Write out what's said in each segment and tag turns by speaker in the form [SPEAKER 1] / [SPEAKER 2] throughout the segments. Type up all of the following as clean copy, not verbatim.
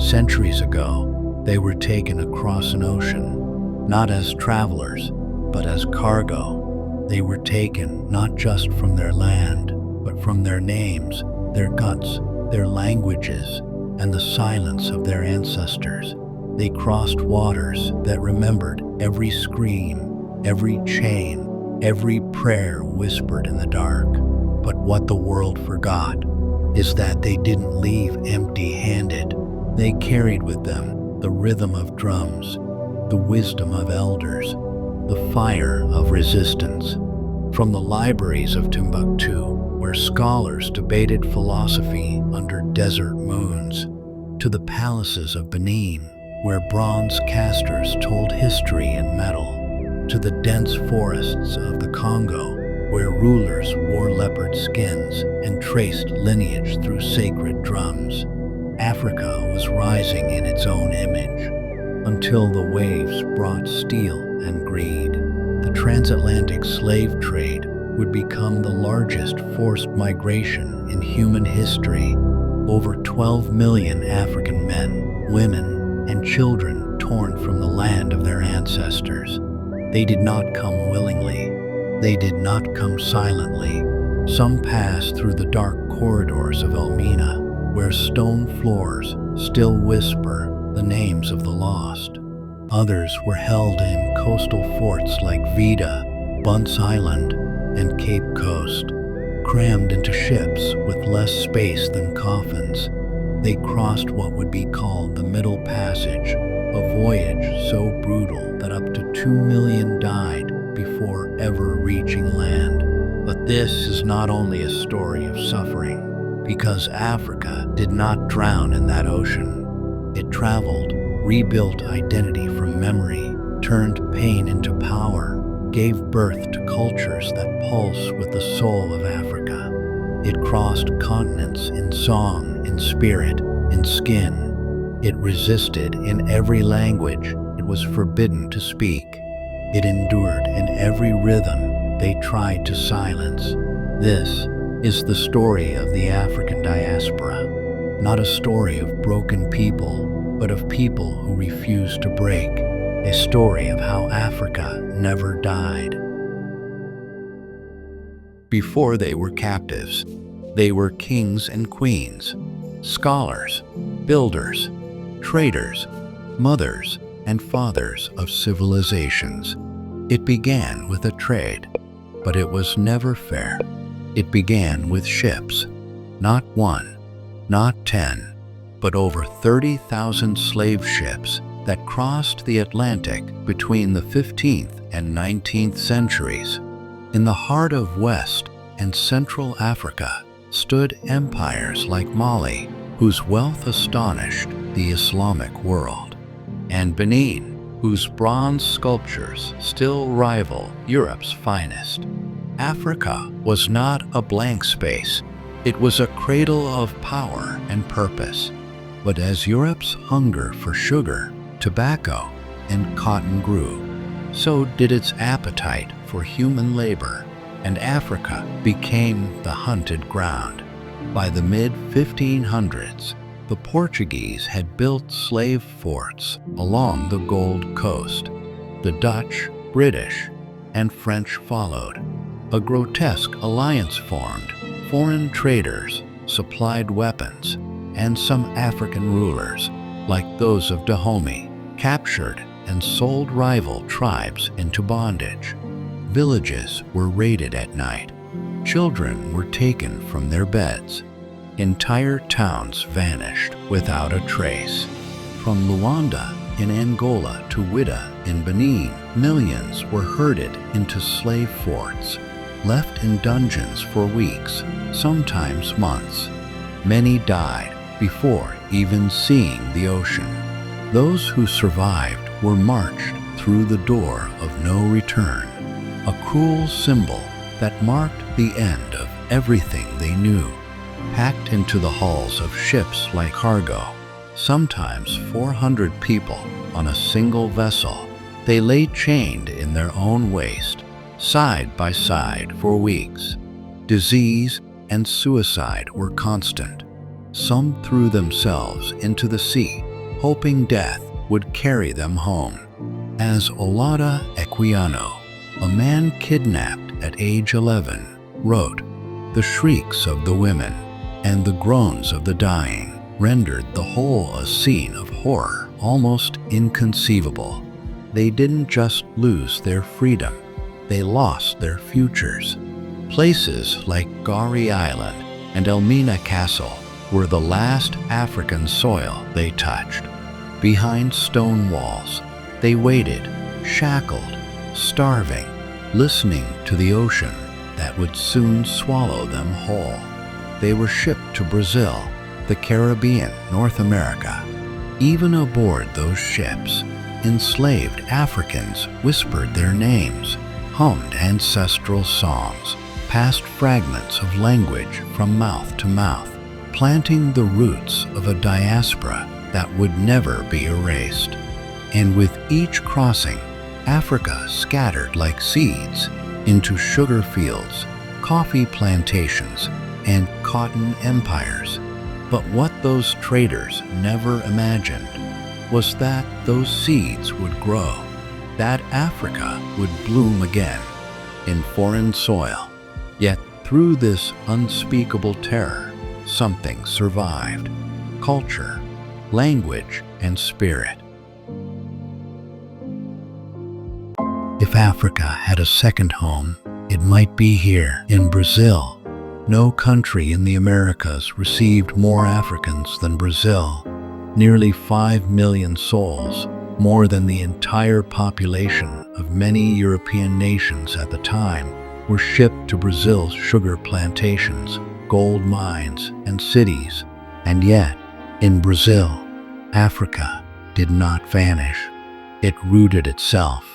[SPEAKER 1] Centuries ago, they were taken across an ocean, not as travelers, but as cargo. They were taken not just from their land, but from their names, their guts, their languages, and the silence of their ancestors. They crossed waters that remembered every scream, every chain, every prayer whispered in the dark. But what the world forgot is that they didn't leave empty-handed. They carried with them the rhythm of drums, the wisdom of elders, the fire of resistance. From the libraries of Timbuktu, where scholars debated philosophy under desert moons, to the palaces of Benin, where bronze casters told history in metal, to the dense forests of the Congo, where rulers wore leopard skins and traced lineage through sacred drums. Africa was rising in its own image, until the waves brought steel and greed. The transatlantic slave trade would become the largest forced migration in human history. Over 12 million African men, women, and children torn from the land of their ancestors. They did not come willingly. They did not come silently. Some passed through the dark corridors of Elmina, where stone floors still whisper the names of the lost. Others were held in coastal forts like Vida, Bunce Island, and Cape Coast, crammed into ships with less space than coffins. They crossed what would be called the Middle Passage, a voyage so brutal that up to 2 million died before ever reaching land. But this is not only a story of suffering, because Africa did not drown in that ocean. It traveled, rebuilt identity from memory, turned pain into power, gave birth to cultures that pulse with the soul of Africa. It crossed continents in song, in spirit, in skin. It resisted in every language it was forbidden to speak. It endured in every rhythm they tried to silence. This is the story of the African diaspora, not a story of broken people, but of people who refuse to break, a story of how Africa never died. Before they were captives, they were kings and queens, scholars, builders, traders, mothers, and fathers of civilizations. It began with a trade, but it was never fair. It began with ships, not one, not 10, but over 30,000 slave ships that crossed the Atlantic between the 15th and 19th centuries. In the heart of West and Central Africa stood empires like Mali, whose wealth astonished the Islamic world, and Benin, whose bronze sculptures still rival Europe's finest. Africa was not a blank space. It was a cradle of power and purpose. But as Europe's hunger for sugar, tobacco, and cotton grew, so did its appetite for human labor, and Africa became the hunted ground. By the mid-1500s, the Portuguese had built slave forts along the Gold Coast. The Dutch, British, and French followed. A grotesque alliance formed. Foreign traders supplied weapons, and some African rulers, like those of Dahomey, captured and sold rival tribes into bondage. Villages were raided at night. Children were taken from their beds. Entire towns vanished without a trace. From Luanda in Angola to Ouidah in Benin, millions were herded into slave forts, left in dungeons for weeks, sometimes months. Many died before even seeing the ocean. Those who survived were marched through the door of no return, a cruel symbol that marked the end of everything they knew. Packed into the hulls of ships like cargo, sometimes 400 people on a single vessel, they lay chained in their own waste, side by side for weeks. Disease and suicide were constant. Some threw themselves into the sea, hoping death would carry them home. As Olada Equiano, a man kidnapped at age 11, wrote, "The shrieks of the women and the groans of the dying rendered the whole a scene of horror almost inconceivable. They didn't just lose their freedom, they lost their futures." Places like Gari Island and Elmina Castle were the last African soil they touched. Behind stone walls, they waited, shackled, starving, listening to the ocean that would soon swallow them whole. They were shipped to Brazil, the Caribbean, North America. Even aboard those ships, enslaved Africans whispered their names, hummed ancestral songs, passed fragments of language from mouth to mouth, planting the roots of a diaspora that would never be erased. And with each crossing, Africa scattered like seeds into sugar fields, coffee plantations, and cotton empires. But what those traders never imagined was that those seeds would grow, that Africa would bloom again in foreign soil. Yet through this unspeakable terror, something survived: culture, language, and spirit. If Africa had a second home, it might be here in Brazil. No country in the Americas received more Africans than Brazil. Nearly 5 million souls, more than the entire population of many European nations at the time, were shipped to Brazil's sugar plantations, gold mines, and cities. And yet, in Brazil, Africa did not vanish. It rooted itself.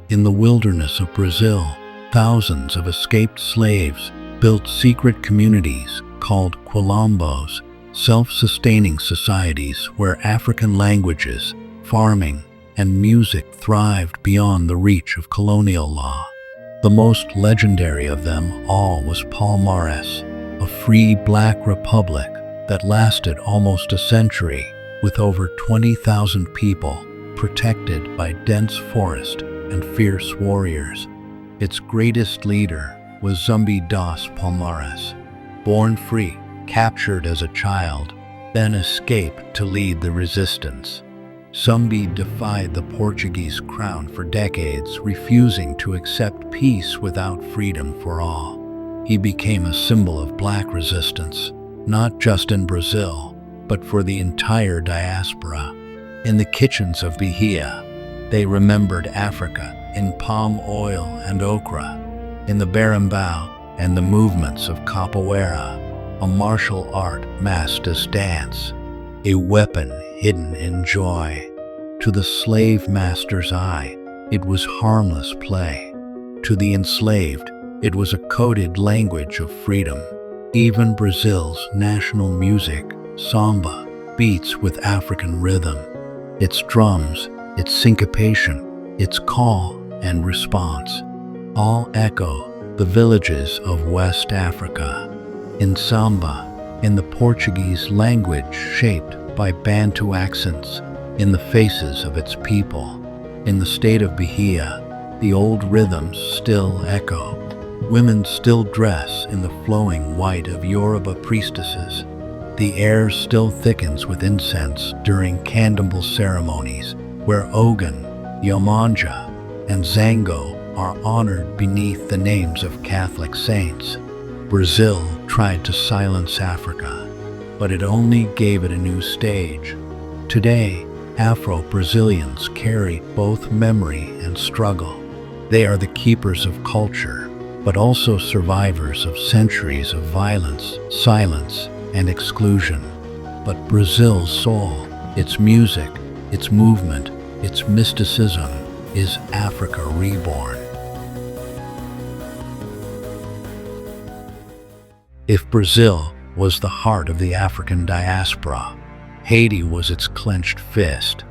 [SPEAKER 1] In the wilderness of Brazil, thousands of escaped slaves built secret communities called quilombos, self-sustaining societies where African languages, farming, and music thrived beyond the reach of colonial law. The most legendary of them all was Palmares, a free black republic that lasted almost a century, with over 20,000 people protected by dense forest and fierce warriors. Its greatest leader was Zumbi das Palmares. Born free, captured as a child, then escaped to lead the resistance. Zumbi defied the Portuguese crown for decades, refusing to accept peace without freedom for all. He became a symbol of black resistance, not just in Brazil, but for the entire diaspora. In the kitchens of Bahia, they remembered Africa in palm oil and okra, in the berimbau and the movements of capoeira, a martial art masked as dance, a weapon hidden in joy. To the slave master's eye, it was harmless play. To the enslaved, it was a coded language of freedom. Even Brazil's national music, samba, beats with African rhythm. Its drums, its syncopation, its call and response, all echo the villages of West Africa. In samba, in the Portuguese language shaped by Bantu accents, in the faces of its people. In the state of Bahia, the old rhythms still echo. Women still dress in the flowing white of Yoruba priestesses. The air still thickens with incense during candle ceremonies, where Ogun, Yomanja, and Zango are honored beneath the names of Catholic saints. Brazil tried to silence Africa, but it only gave it a new stage. Today, Afro-Brazilians carry both memory and struggle. They are the keepers of culture, but also survivors of centuries of violence, silence, and exclusion. But Brazil's soul, its music, its movement, its mysticism, is Africa reborn. If Brazil was the heart of the African diaspora, Haiti was its clenched fist.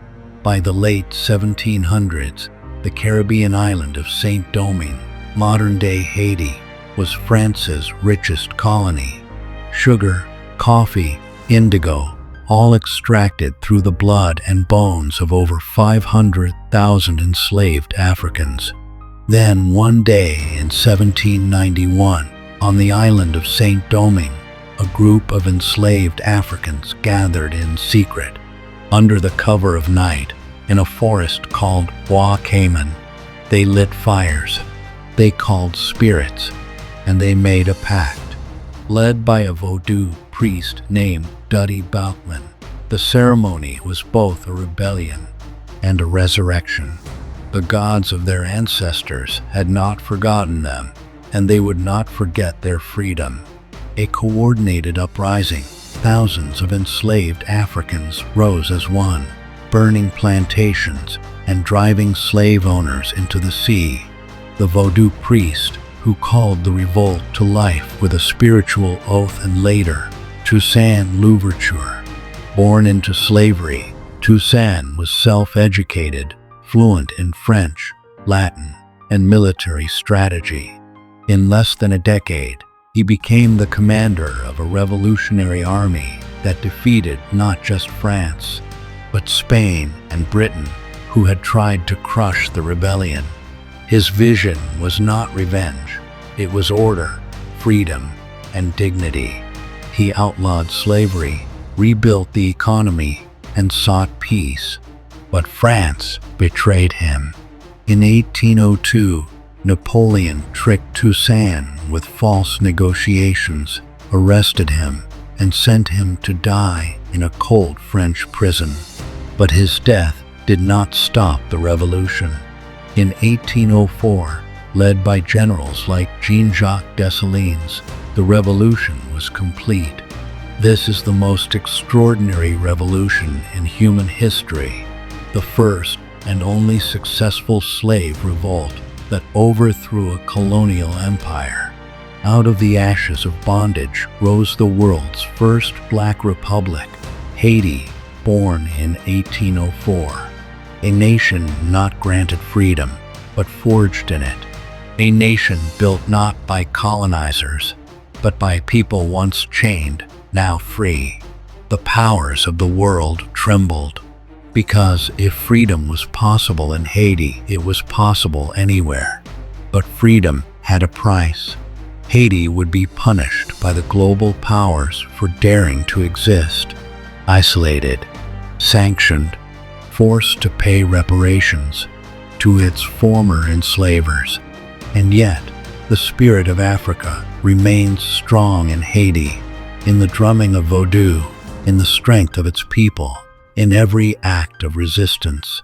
[SPEAKER 1] By the late 1700s, the Caribbean island of Saint-Domingue, modern-day Haiti, was France's richest colony. Sugar, coffee, indigo, all extracted through the blood and bones of over 500,000 enslaved Africans. Then one day in 1791, on the island of Saint Domingue, a group of enslaved Africans gathered in secret, under the cover of night, in a forest called Bois Cayman. They lit fires, they called spirits, and they made a pact. Led by a Vodou priest named Duddy Boukman, the ceremony was both a rebellion and a resurrection. The gods of their ancestors had not forgotten them, and they would not forget their freedom. A coordinated uprising, thousands of enslaved Africans rose as one, burning plantations and driving slave owners into the sea. The Vodou priest, who called the revolt to life with a spiritual oath, and later, Toussaint Louverture. Born into slavery, Toussaint was self-educated, fluent in French, Latin, and military strategy. In less than a decade, he became the commander of a revolutionary army that defeated not just France, but Spain and Britain, who had tried to crush the rebellion. His vision was not revenge, it was order, freedom, and dignity. He outlawed slavery, rebuilt the economy, and sought peace. But France betrayed him. In 1802, Napoleon tricked Toussaint with false negotiations, arrested him, and sent him to die in a cold French prison. But his death did not stop the revolution. In 1804, led by generals like Jean-Jacques Dessalines, the revolution was complete. This is the most extraordinary revolution in human history, the first and only successful slave revolt that overthrew a colonial empire. Out of the ashes of bondage rose the world's first black republic, Haiti, born in 1804. A nation not granted freedom, but forged in it. A nation built not by colonizers, but by people once chained, now free. The powers of the world trembled, because if freedom was possible in Haiti, it was possible anywhere. But freedom had a price. Haiti would be punished by the global powers for daring to exist, isolated, sanctioned, forced to pay reparations to its former enslavers. And yet, the spirit of Africa remains strong in Haiti, in the drumming of Vodou, in the strength of its people, in every act of resistance.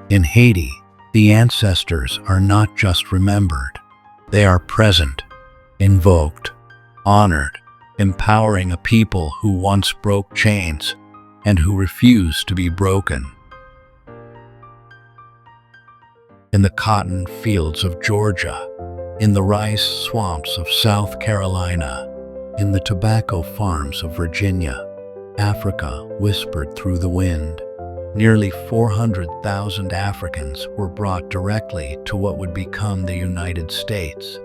[SPEAKER 1] In Haiti, the ancestors are not just remembered, they are present, invoked, honored, empowering a people who once broke chains and who refuse to be broken. In the cotton fields of Georgia, in the rice swamps of South Carolina, in the tobacco farms of Virginia, Africa whispered through the wind. Nearly 400,000 Africans were brought directly to what would become the United States,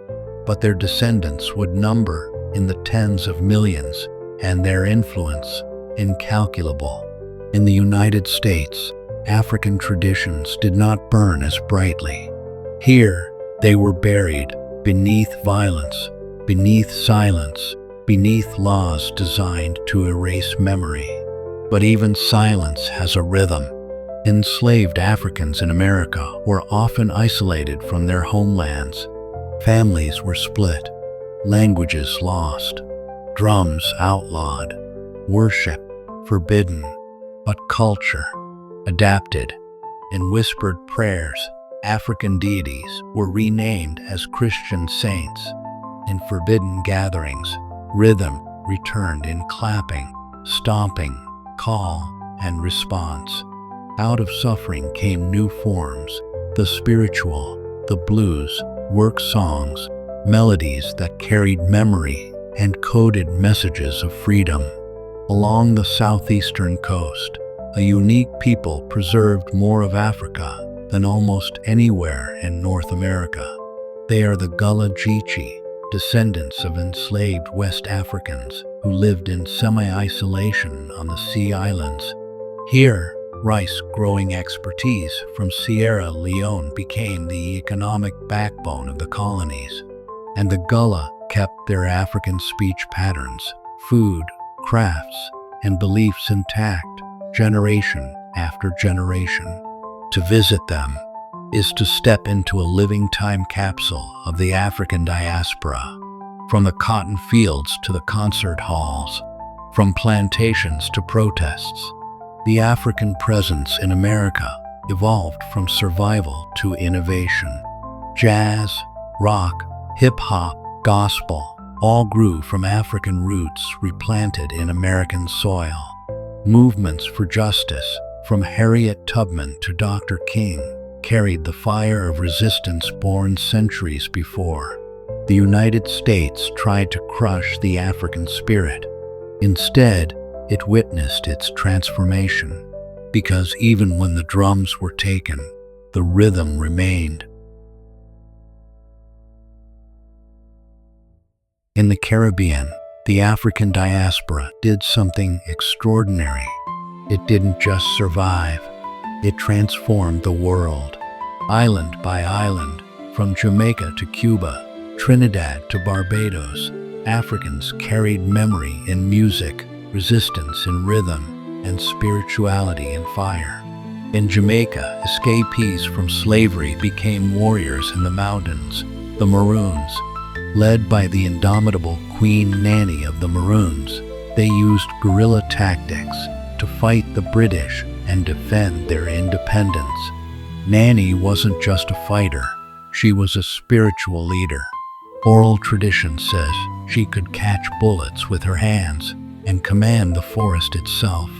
[SPEAKER 1] but their descendants would number in the tens of millions, and their influence incalculable. In the United States, African traditions did not burn as brightly. Here, they were buried beneath violence, beneath silence, beneath laws designed to erase memory. But even silence has a rhythm. Enslaved Africans in America were often isolated from their homelands. Families were split, languages lost, drums outlawed, worship forbidden, but culture adapted. In whispered prayers, African deities were renamed as Christian saints. In forbidden gatherings, rhythm returned in clapping, stomping, call, and response. Out of suffering came new forms, the spiritual, the blues, work songs, melodies that carried memory and coded messages of freedom. Along the southeastern coast, a unique people preserved more of Africa than almost anywhere in North America. They are the Gullah Geechee, descendants of enslaved West Africans. who lived in semi-isolation on the sea islands. Here, rice-growing expertise from Sierra Leone became the economic backbone of the colonies, and the Gullah kept their African speech patterns, food, crafts, and beliefs intact, generation after generation. To visit them is to step into a living time capsule of the African diaspora, from the cotton fields to the concert halls, from plantations to protests. The African presence in America evolved from survival to innovation. Jazz, rock, hip-hop, gospel all grew from African roots replanted in American soil. Movements for justice, from Harriet Tubman to Dr. King, carried the fire of resistance born centuries before. The United States tried to crush the African spirit. Instead, it witnessed its transformation, because even when the drums were taken, the rhythm remained. In the Caribbean, the African diaspora did something extraordinary. It didn't just survive, it transformed the world. Island by island, from Jamaica to Cuba, Trinidad to Barbados, Africans carried memory in music, resistance in rhythm, and spirituality in fire. In Jamaica, escapees from slavery became warriors in the mountains, the Maroons. Led by the indomitable Queen Nanny of the Maroons, they used guerrilla tactics to fight the British and defend their independence. Nanny wasn't just a fighter, she was a spiritual leader. Oral tradition says she could catch bullets with her hands and command the forest itself.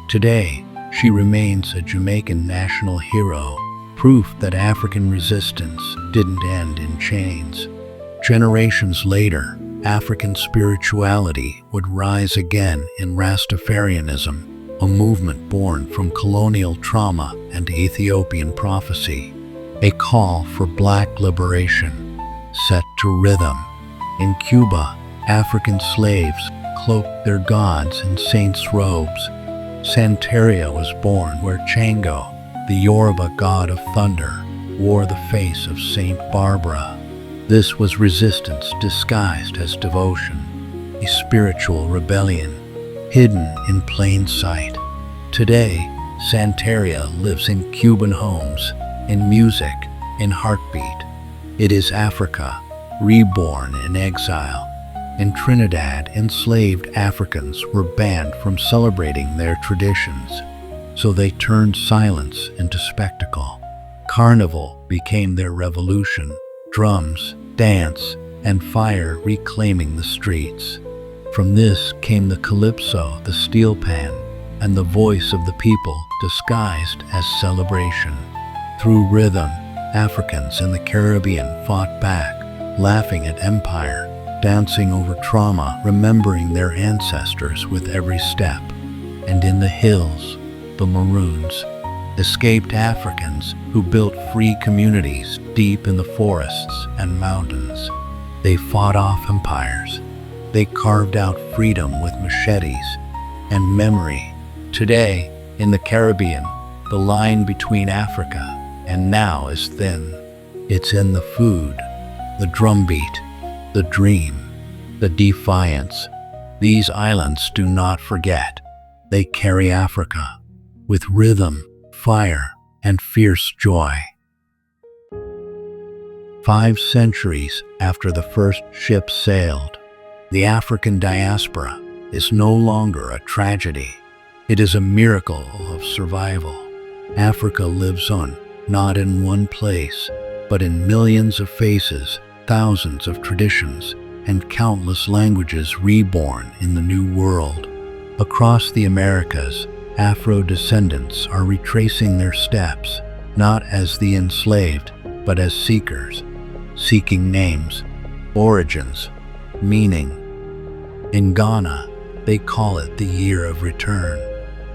[SPEAKER 1] Today, she remains a Jamaican national hero, proof that African resistance didn't end in chains. Generations later, African spirituality would rise again in Rastafarianism, a movement born from colonial trauma and Ethiopian prophecy. A call for black liberation, set to rhythm. In Cuba, African slaves cloaked their gods in saints' robes. Santeria was born where Chango, the Yoruba god of thunder, wore the face of Saint Barbara. This was resistance disguised as devotion, a spiritual rebellion, hidden in plain sight. Today, Santeria lives in Cuban homes, in music, in heartbeat. It is Africa, reborn in exile. In Trinidad, enslaved Africans were banned from celebrating their traditions, so they turned silence into spectacle. Carnival became their revolution, drums, dance, and fire reclaiming the streets. From this came the calypso, the steel pan, and the voice of the people disguised as celebration. Through rhythm, Africans in the Caribbean fought back, laughing at empire, dancing over trauma, remembering their ancestors with every step. And in the hills, the Maroons, escaped Africans who built free communities deep in the forests and mountains. They fought off empires. They carved out freedom with machetes and memory. Today, in the Caribbean, the line between Africa and now is thin. It's in the food, the drumbeat, the dream, the defiance. These islands do not forget. They carry Africa with rhythm, fire, and fierce joy. 5 centuries after the first ship sailed, the African diaspora is no longer a tragedy. It is a miracle of survival. Africa lives on, not in one place, but in millions of faces, thousands of traditions, and countless languages reborn in the new world. Across the Americas, Afro-descendants are retracing their steps, not as the enslaved, but as seekers, seeking names, origins, meaning. In Ghana, they call it the Year of Return,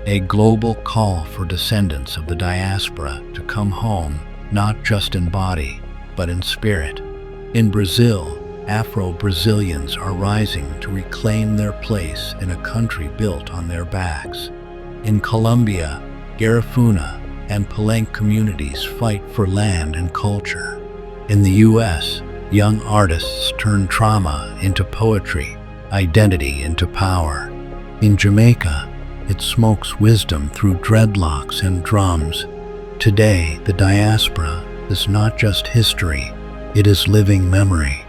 [SPEAKER 1] a global call for descendants of the diaspora to come home, not just in body, but in spirit. In Brazil, Afro-Brazilians are rising to reclaim their place in a country built on their backs. In Colombia, Garifuna and Palenque communities fight for land and culture. In the U.S., young artists turn trauma into poetry, identity into power. In Jamaica, it smokes wisdom through dreadlocks and drums. Today, the diaspora is not just history, it is living memory.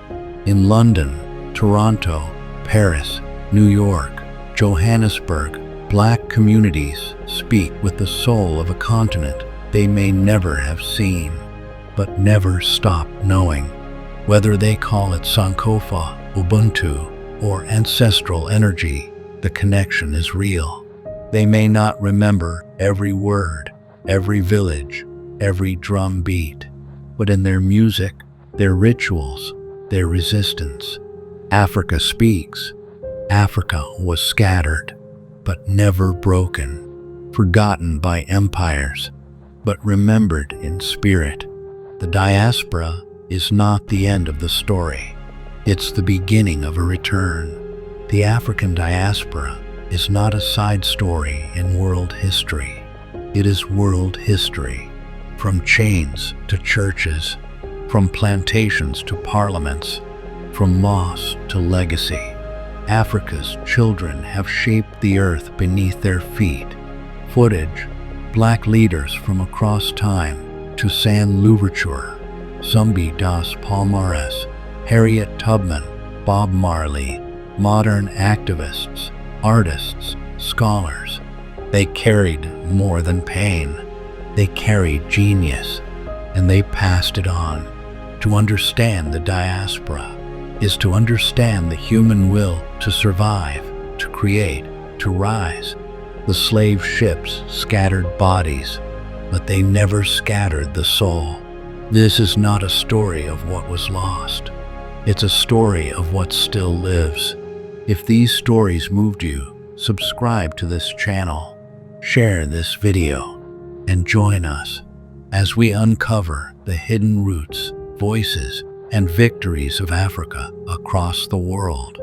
[SPEAKER 1] In London, Toronto, Paris, New York, Johannesburg, Black communities speak with the soul of a continent they may never have seen, but never stop knowing. Whether they call it Sankofa, Ubuntu, or ancestral energy, the connection is real. They may not remember every word, every village, every drum beat, but in their music, their rituals, their resistance, Africa speaks. Africa was scattered, but never broken, forgotten by empires, but remembered in spirit. The diaspora is not the end of the story. It's the beginning of a return. The African diaspora is not a side story in world history. It is world history, from chains to churches, from plantations to parliaments, from loss to legacy. Africa's children have shaped the earth beneath their feet. Footage, Black leaders from across time to San Louverture, Zumbi das Palmares, Harriet Tubman, Bob Marley, modern activists, artists, scholars. They carried more than pain. They carried genius, and they passed it on. To understand the diaspora is to understand the human will to survive, to create, to rise. The slave ships scattered bodies, but they never scattered the soul. This is not a story of what was lost. It's a story of what still lives. If these stories moved you, subscribe to this channel, share this video, and join us as we uncover the hidden roots, voices, and victories of Africa across the world.